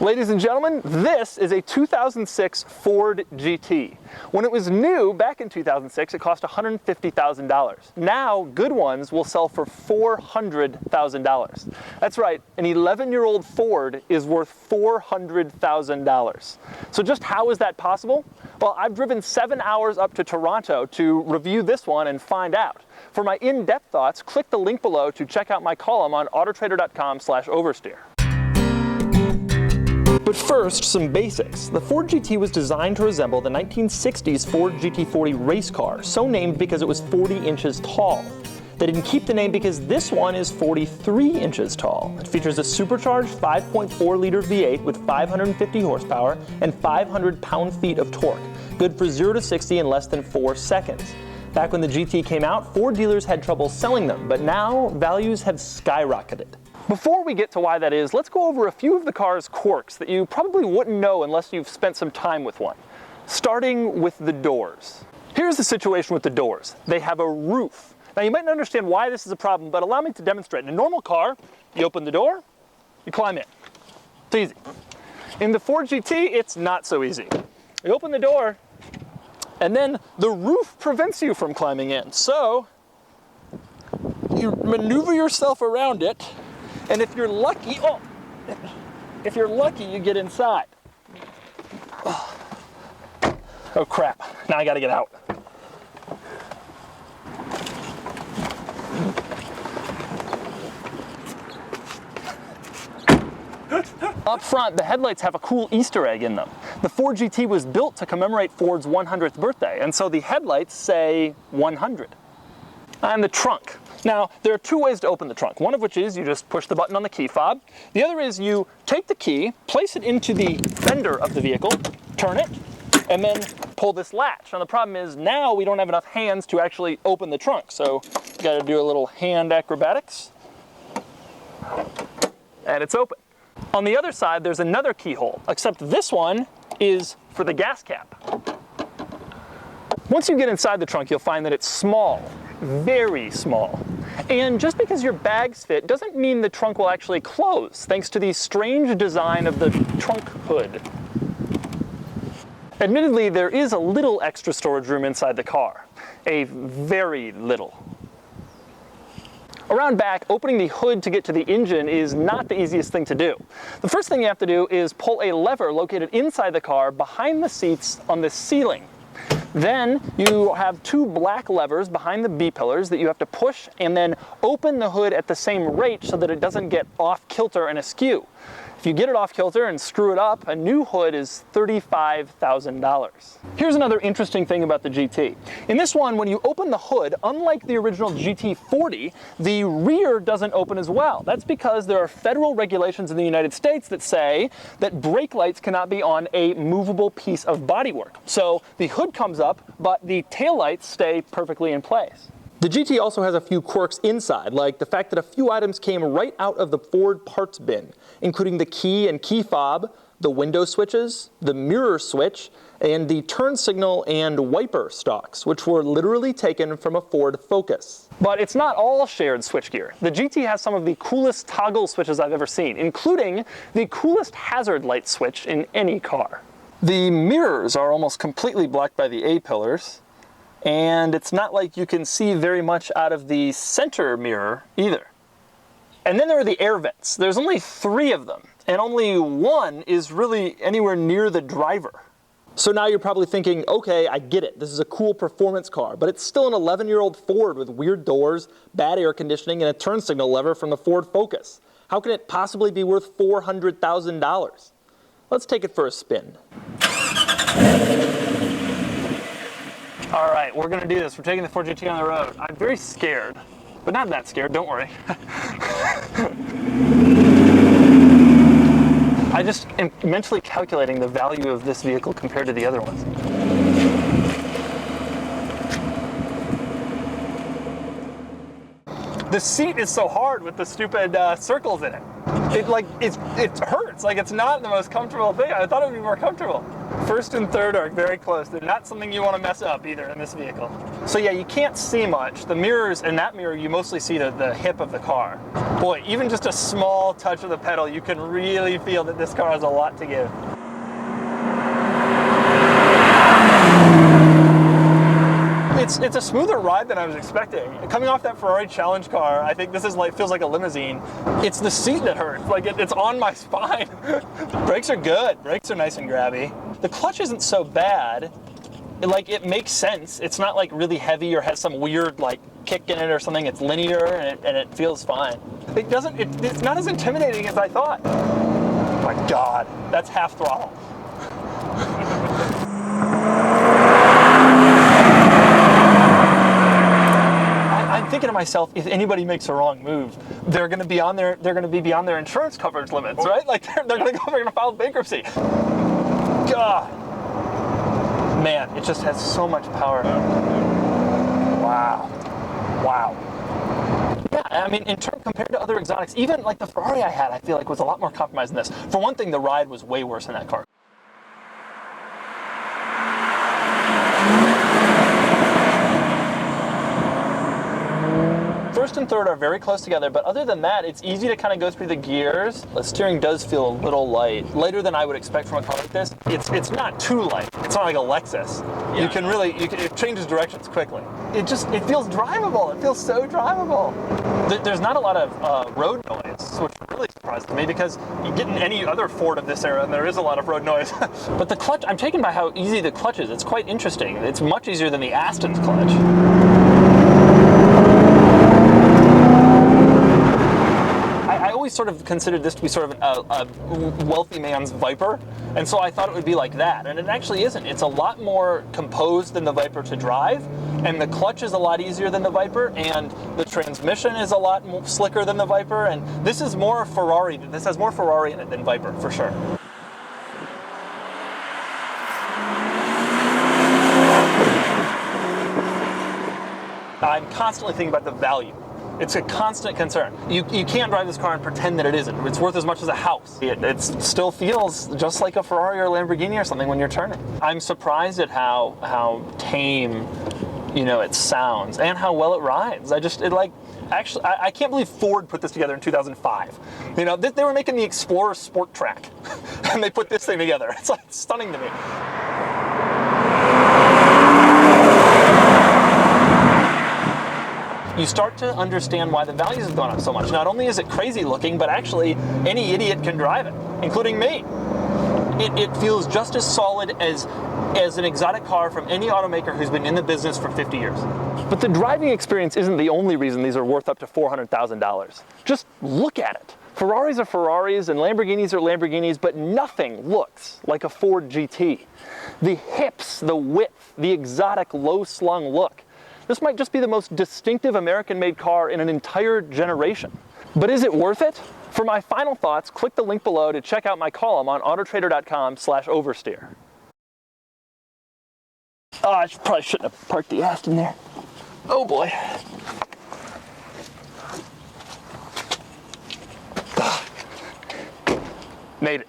Ladies and gentlemen, this is a 2006 Ford GT. When it was new back in 2006, it cost $150,000. Now, good ones will sell for $400,000. That's right, an 11-year-old Ford is worth $400,000. So just how is that possible? Well, I've driven 7 hours up to Toronto to review this one and find out. For my in-depth thoughts, click the link below to check out my column on autotrader.com/oversteer. But first, some basics. The Ford GT was designed to resemble the 1960s Ford GT40 race car, so named because it was 40 inches tall. They didn't keep the name because this one is 43 inches tall. It features a supercharged 5.4-liter V8 with 550 horsepower and 500 pound-feet of torque, good for 0 to 60 in less than 4 seconds. Back when the GT came out, Ford dealers had trouble selling them, but now values have skyrocketed. Before we get to why that is, let's go over a few of the car's quirks that you probably wouldn't know unless you've spent some time with one. Starting with the doors. Here's the situation with the doors. They have a roof. Now you might not understand why this is a problem, but allow me to demonstrate. In a normal car, you open the door, you climb in. It's easy. In the Ford GT, it's not so easy. You open the door, and then the roof prevents you from climbing in. So you maneuver yourself around it, and if you're lucky, you get inside. Oh crap, now I gotta get out. Up front, the headlights have a cool Easter egg in them. The Ford GT was built to commemorate Ford's 100th birthday, and so the headlights say 100. And the trunk. Now, there are two ways to open the trunk, one of which is you just push the button on the key fob. The other is you take the key, place it into the fender of the vehicle, turn it, and then pull this latch. Now the problem is now we don't have enough hands to actually open the trunk, so you gotta do a little hand acrobatics, and it's open. On the other side, there's another keyhole, except this one is for the gas cap. Once you get inside the trunk, you'll find that it's small, very small. And just because your bags fit doesn't mean the trunk will actually close, thanks to the strange design of the trunk hood. Admittedly, there is a little extra storage room inside the car, a very little. Around back, opening the hood to get to the engine is not the easiest thing to do. The first thing you have to do is pull a lever located inside the car behind the seats on the ceiling. Then you have two black levers behind the B-pillars that you have to push and then open the hood at the same rate so that it doesn't get off kilter and askew. If you get it off kilter and screw it up, a new hood is $35,000. Here's another interesting thing about the GT. In this one, when you open the hood, unlike the original GT40, the rear doesn't open as well. That's because there are federal regulations in the United States that say that brake lights cannot be on a movable piece of bodywork. So the hood comes up, but the taillights stay perfectly in place. The GT also has a few quirks inside, like the fact that a few items came right out of the Ford parts bin, including the key and key fob, the window switches, the mirror switch, and the turn signal and wiper stalks, which were literally taken from a Ford Focus. But it's not all shared switchgear. The GT has some of the coolest toggle switches I've ever seen, including the coolest hazard light switch in any car. The mirrors are almost completely blocked by the A-pillars. And it's not like you can see very much out of the center mirror either. And then there are the air vents. There's only 3 of them, and only one is really anywhere near the driver. So now you're probably thinking, okay, I get it. This is a cool performance car, but it's still an 11-year-old Ford with weird doors, bad air conditioning, and a turn signal lever from the Ford Focus. How can it possibly be worth $400,000? Let's take it for a spin. All right, we're gonna do this. We're taking the Ford GT on the road. I'm very scared, but not that scared, don't worry. I just am mentally calculating the value of this vehicle compared to the other ones. The seat is so hard with the stupid circles in it. It hurts, like it's not the most comfortable thing. I thought it would be more comfortable. First and third are very close. They're not something you want to mess up either in this vehicle. So yeah, you can't see much. The mirrors, in that mirror, you mostly see the hip of the car. Boy, even just a small touch of the pedal, you can really feel that this car has a lot to give. It's a smoother ride than I was expecting. Coming off that Ferrari Challenge car, I think this is feels like a limousine. It's the seat that hurts. Like it's on my spine. Brakes are good. Brakes are nice and grabby. The clutch isn't so bad. It makes sense. It's not like really heavy or has some weird kick in it or something. It's linear and it feels fine. It's not as intimidating as I thought. Oh my God, that's half throttle. I'm thinking to myself, if anybody makes a wrong move, they're going to be beyond their insurance coverage limits, right? Like they're going to file bankruptcy. God, man, it just has so much power. Wow. Yeah, I mean, compared to other exotics, even like the Ferrari I had, I feel like was a lot more compromised than this. For one thing, the ride was way worse in that car. First and third are very close together, but other than that, it's easy to kind of go through the gears. The steering does feel a little light, lighter than I would expect from a car like this. It's not too light. It's not like a Lexus. Yeah. It changes directions quickly. It feels drivable. It feels so drivable. There's not a lot of road noise, which really surprised me because you get in any other Ford of this era and there is a lot of road noise. But the clutch, I'm taken by how easy the clutch is. It's quite interesting. It's much easier than the Aston's clutch. I always sort of considered this to be sort of a wealthy man's Viper, and so I thought it would be like that, and it actually isn't. It's a lot more composed than the Viper to drive, and the clutch is a lot easier than the Viper, and the transmission is a lot more slicker than the Viper, and this is more Ferrari. This has more Ferrari in it than Viper, for sure. I'm constantly thinking about the value. It's a constant concern. You can't drive this car and pretend that it isn't. It's worth as much as a house. It still feels just like a Ferrari or a Lamborghini or something when you're turning. I'm surprised at how tame, it sounds and how well it rides. Actually, I can't believe Ford put this together in 2005. They were making the Explorer Sport Track, and they put this thing together. It's stunning to me. You start to understand why the values have gone up so much. Not only is it crazy looking, but actually any idiot can drive it, including me. It feels just as solid as an exotic car from any automaker who's been in the business for 50 years. But the driving experience isn't the only reason these are worth up to $400,000. Just look at it. Ferraris are Ferraris and Lamborghinis are Lamborghinis, but nothing looks like a Ford GT. The hips, the width, the exotic low-slung look. This might just be the most distinctive American-made car in an entire generation. But is it worth it? For my final thoughts, click the link below to check out my column on autotrader.com/oversteer. Oh, I probably shouldn't have parked the Aston there. Oh boy. Made it.